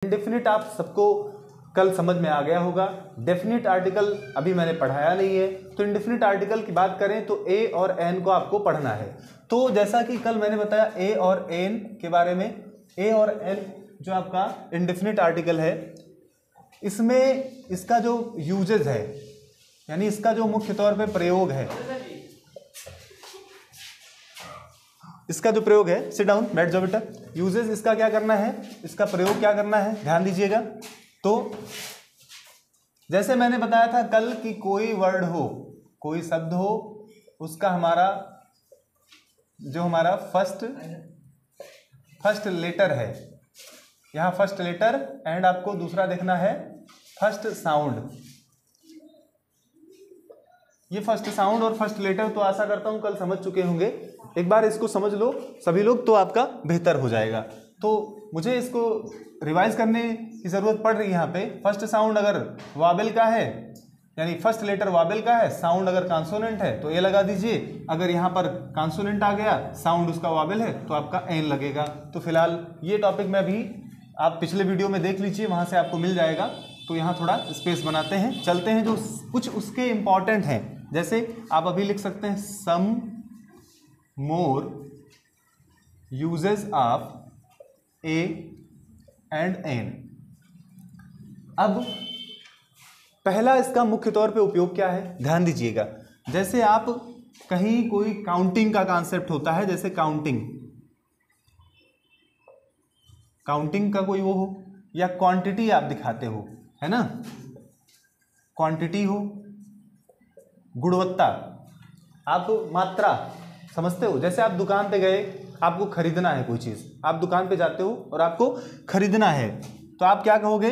Indefinite आप सबको कल समझ में आ गया होगा। डेफिनिट आर्टिकल अभी मैंने पढ़ाया नहीं है, तो इंडेफिनिट आर्टिकल की बात करें तो ए और एन को आपको पढ़ना है। तो जैसा कि कल मैंने बताया ए और एन के बारे में, ए और एन जो आपका इंडेफिनिट आर्टिकल है, इसमें इसका जो यूजेज है, यानी इसका जो मुख्य तौर पे प्रयोग है, इसका जो प्रयोग है, सिट डाउन, बैठ जाओ बेटा। यूजेस इसका क्या करना है, इसका प्रयोग क्या करना है, ध्यान दीजिएगा। तो जैसे मैंने बताया था कल कि कोई वर्ड हो, कोई शब्द हो, उसका हमारा फर्स्ट लेटर है, यहां फर्स्ट लेटर एंड आपको दूसरा देखना है फर्स्ट साउंड। ये फर्स्ट साउंड और फर्स्ट लेटर तो आशा करता हूं कल समझ चुके होंगे। एक बार इसको समझ लो सभी लोग तो आपका बेहतर हो जाएगा। तो मुझे इसको रिवाइज करने की ज़रूरत पड़ रही है। यहाँ पे फर्स्ट साउंड अगर वाबेल का है, यानी फर्स्ट लेटर वाबेल का है, साउंड अगर कॉन्सोनेंट है तो ए लगा दीजिए। अगर यहाँ पर कॉन्सोनेंट आ गया, साउंड उसका वाबेल है, तो आपका एन लगेगा। तो फिलहाल ये टॉपिक में अभी आप पिछले वीडियो में देख लीजिए, वहाँ से आपको मिल जाएगा। तो यहाँ थोड़ा स्पेस बनाते हैं, चलते हैं जो कुछ उसके इम्पॉर्टेंट हैं। जैसे आप अभी लिख सकते हैं some more uses of A and N. अब पहला इसका मुख्य तौर पे उपयोग क्या है, ध्यान दीजिएगा। जैसे आप कहीं कोई काउंटिंग का कॉन्सेप्ट होता है, जैसे काउंटिंग का कोई वो हो, या क्वांटिटी आप दिखाते हो, है ना, क्वांटिटी हो, गुणवत्ता, आप मात्रा समझते हो। जैसे आप दुकान पे गए, आपको खरीदना है कोई चीज़, आप दुकान पे जाते हो और आपको खरीदना है, तो आप क्या कहोगे।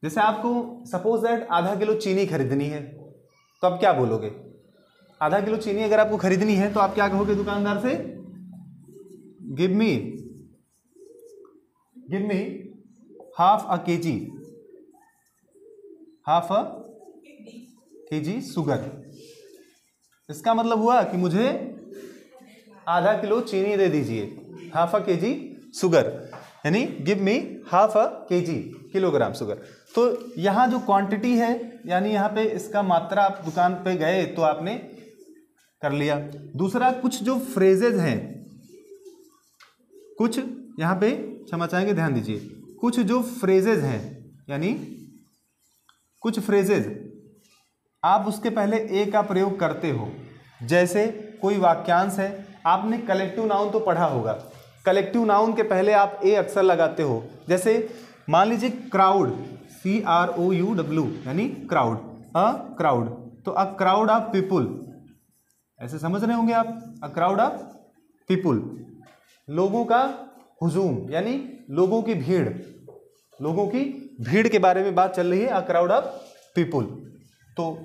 जैसे आपको सपोज दैट आधा किलो चीनी खरीदनी है, तो आप क्या बोलोगे। आधा किलो चीनी अगर आपको खरीदनी है तो आप क्या कहोगे दुकानदार से, give me half a KG sugar. इसका मतलब हुआ कि मुझे आधा किलो चीनी दे दीजिए, हाफ अ केजी शुगर, यानी give me half a KG, kilogram sugar. तो यहाँ जो क्वांटिटी है, यानी यहाँ पे इसका मात्रा, आप दुकान पे गए तो आपने कर लिया। दूसरा, कुछ जो फ्रेजेज हैं, कुछ यहाँ पे क्षमा चाहेंगे, ध्यान दीजिए, कुछ जो फ्रेजेज हैं, यानी कुछ फ्रेजेज आप उसके पहले ए का प्रयोग करते हो। जैसे कोई वाक्यांश है, आपने कलेक्टिव नाउन तो पढ़ा होगा, कलेक्टिव नाउन के पहले आप ए अक्सर लगाते हो। जैसे मान लीजिए क्राउड, CROUW, यानी क्राउड, अ क्राउड, तो अ क्राउड ऑफ पीपुल, ऐसे समझ रहे होंगे आप, अ क्राउड ऑफ पीपुल, लोगों का हुजूम, यानी लोगों की भीड़ के बारे में बात चल रही है, अ क्राउड ऑफ पीपुल। तो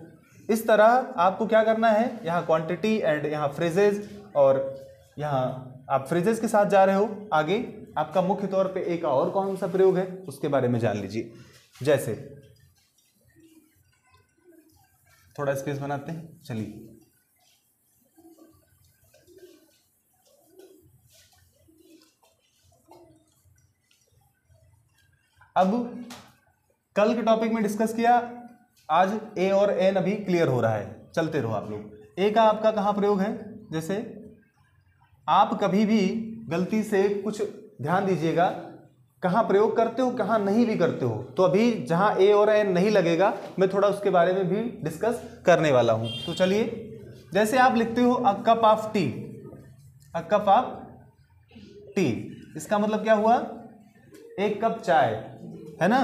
इस तरह आपको क्या करना है, यहाँ क्वांटिटी एंड यहाँ फ्रेजेज, और यहाँ आप फ्रेजेस के साथ जा रहे हो आगे। आपका मुख्य तौर पे एक और कौन सा प्रयोग है उसके बारे में जान लीजिए। जैसे थोड़ा स्पेस बनाते हैं, चलिए। अब कल के टॉपिक में डिस्कस किया, आज ए और एन अभी क्लियर हो रहा है, चलते रहो आप लोग। ए का आपका कहाँ प्रयोग है, जैसे आप कभी भी गलती से कुछ, ध्यान दीजिएगा, कहाँ प्रयोग करते हो, कहाँ नहीं भी करते हो। तो अभी जहाँ ए और एन नहीं लगेगा, मैं थोड़ा उसके बारे में भी डिस्कस करने वाला हूँ। तो चलिए, जैसे आप लिखते हो a cup of T, a cup of T, इसका मतलब क्या हुआ, एक कप चाय, है ना।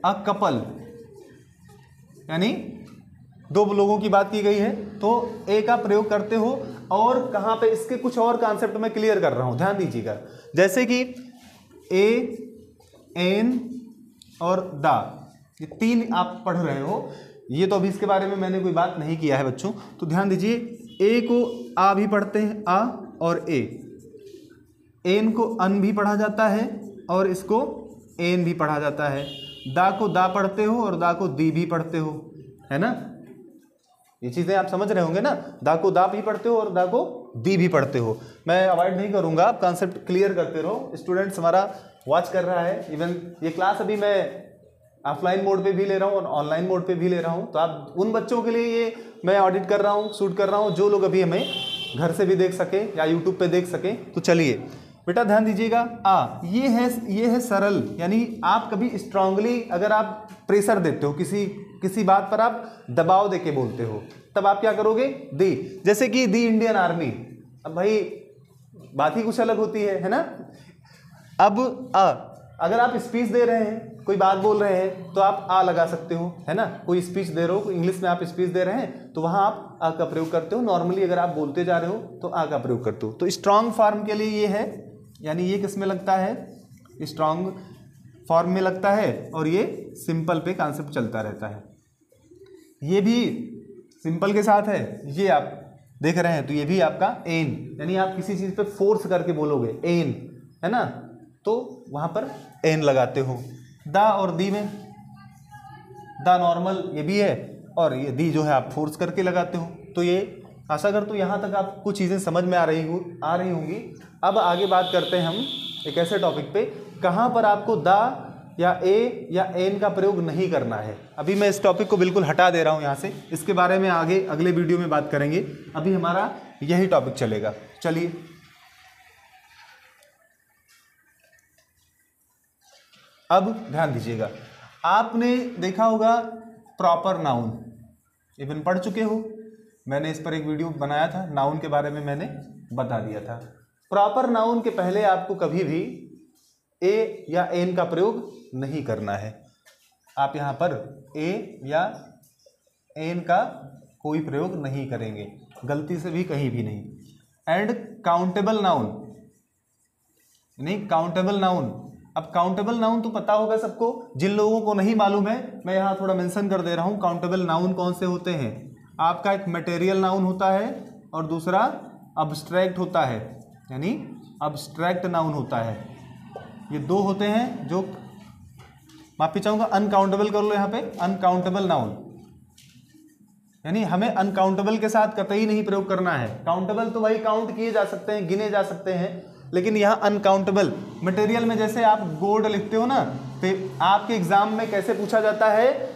अ कपल, यानी दो लोगों की बात की गई है, तो ए का प्रयोग करते हो। और कहाँ पे, इसके कुछ और कॉन्सेप्ट में क्लियर कर रहा हूँ, ध्यान दीजिएगा। जैसे कि ए, एन और दा, ये तीन आप पढ़ रहे हो, ये तो अभी इसके बारे में मैंने कोई बात नहीं किया है बच्चों, तो ध्यान दीजिए। ए को आ भी पढ़ते हैं, आ और ए, एन को अन भी पढ़ा जाता है और इसको एन भी पढ़ा जाता है। दा को दा पढ़ते हो और दा को दी भी पढ़ते हो, है ना। ये चीज़ें आप समझ रहे होंगे ना, दा को दा भी पढ़ते हो और दा को दी भी पढ़ते हो। मैं अवॉइड नहीं करूँगा, आप कॉन्सेप्ट क्लियर करते रहो। स्टूडेंट्स हमारा वॉच कर रहा है। इवन ये क्लास अभी मैं ऑफलाइन मोड पे भी ले रहा हूँ और ऑनलाइन मोड पे भी ले रहा हूँ, तो आप उन बच्चों के लिए ये मैं ऑडिट कर रहा हूँ, शूट कर रहा हूँ, जो लोग अभी हमें घर से भी देख सके या यूट्यूब पे देख सके। तो चलिए बेटा ध्यान दीजिएगा। ये है सरल, यानी आप कभी स्ट्रांगली अगर आप प्रेशर देते हो, किसी बात पर आप दबाव देके बोलते हो, तब आप क्या करोगे? दी। जैसे कि दी इंडियन आर्मी, अब भाई बात ही कुछ अलग होती है ना। अब अगर आप स्पीच दे रहे हैं, कोई बात बोल रहे हैं, तो आप आ लगा सकते हो, है ना। कोई स्पीच दे रहे हो, इंग्लिश में आप स्पीच दे रहे हैं, तो वहां आप आ का प्रयोग करते हो। नॉर्मली अगर आप बोलते जा रहे हो तो आ का प्रयोग करते हो। तो स्ट्रांग फॉर्म के लिए ये है, यानी ये किस में लगता है? स्ट्रांग फॉर्म में लगता है, और ये सिंपल पे कॉन्सेप्ट चलता रहता है। ये भी सिंपल के साथ है, ये आप देख रहे हैं, तो ये भी आपका एन, यानी आप किसी चीज पे फोर्स करके बोलोगे एन, है ना, तो वहां पर एन लगाते हो। दा और दी में दा नॉर्मल ये भी है, और ये दी जो है आप फोर्स करके लगाते हो। तो ये आशा करता हूं यहाँ तक आपको चीज़ें समझ में आ रही होंगी। अब आगे बात करते हैं हम एक ऐसे टॉपिक पे, कहाँ पर आपको दा या ए या एन का प्रयोग नहीं करना है। अभी मैं इस टॉपिक को बिल्कुल हटा दे रहा हूँ यहाँ से, इसके बारे में आगे अगले वीडियो में बात करेंगे। अभी हमारा यही टॉपिक चलेगा। चलिए अब ध्यान दीजिएगा। आपने देखा होगा प्रॉपर नाउन, इवन पढ़ चुके हो, मैंने इस पर एक वीडियो बनाया था, नाउन के बारे में मैंने बता दिया था। प्रॉपर नाउन के पहले आपको कभी भी ए या एन का प्रयोग नहीं करना है। आप यहाँ पर ए या एन का कोई प्रयोग नहीं करेंगे, गलती से भी, कहीं भी नहीं। एंड काउंटेबल नाउन, नहीं काउंटेबल नाउन। अब काउंटेबल नाउन तो पता होगा सबको, जिन लोगों को नहीं मालूम है मैं यहाँ थोड़ा मेंशन कर दे रहा हूँ। काउंटेबल नाउन कौन से होते हैं? आपका एक मटेरियल नाउन होता है और दूसरा अब्स्ट्रैक्ट होता है, यानी अब्स्ट्रैक्ट नाउन होता है। ये दो होते हैं जो, माफी चाहूँगा, अनकाउंटेबल कर लो यहाँ पे, अनकाउंटेबल नाउन, यानी हमें अनकाउंटेबल के साथ कतई नहीं प्रयोग करना है। काउंटेबल तो भाई काउंट किए जा सकते हैं, गिने जा सकते हैं, लेकिन यहाँ अनकाउंटेबल। मटेरियल में जैसे आप गोल्ड लिखते हो ना, तो आपके एग्जाम में कैसे पूछा जाता है,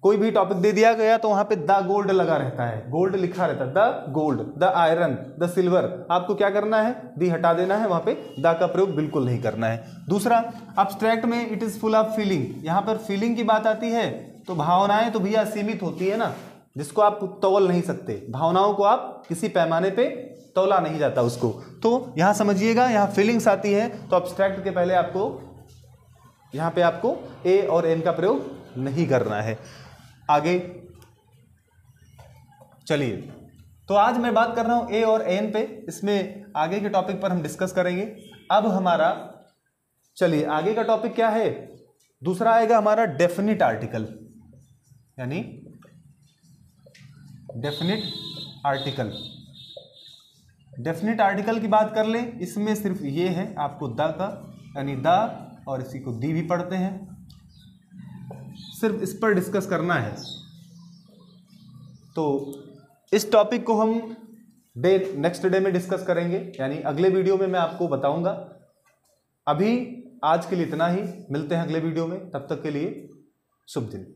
कोई भी टॉपिक दे दिया गया तो वहां पे द गोल्ड लगा रहता है, गोल्ड लिखा रहता है, the gold, the iron, the silver. आपको क्या करना है? दी हटा देना है, वहां पे द का प्रयोग बिल्कुल नहीं करना है। दूसरा, अब्स्ट्रैक्ट में it is full of feeling, यहाँ पर फीलिंग की बात आती है तो भावनाएं तो भैया सीमित होती है ना, जिसको आप तौल नहीं सकते, भावनाओं को आप किसी पैमाने पे तौला नहीं जाता उसको। तो यहाँ समझिएगा, यहाँ फीलिंग्स आती है तो अब्स्ट्रैक्ट के पहले आपको यहाँ पे आपको ए और एन का प्रयोग नहीं करना है। आगे चलिए, तो आज मैं बात कर रहा हूं ए और एन पे, इसमें आगे के टॉपिक पर हम डिस्कस करेंगे। अब हमारा, चलिए आगे का टॉपिक क्या है? दूसरा आएगा हमारा डेफिनिट आर्टिकल, यानी डेफिनिट आर्टिकल। डेफिनिट आर्टिकल की बात कर लें, इसमें सिर्फ ये है आपको द का, यानी द, और इसी को दी भी पढ़ते हैं, सिर्फ इस पर डिस्कस करना है। तो इस टॉपिक को हम नेक्स्ट डे में डिस्कस करेंगे, यानी अगले वीडियो में मैं आपको बताऊंगा। अभी आज के लिए इतना ही, मिलते हैं अगले वीडियो में, तब तक के लिए शुभ दिन।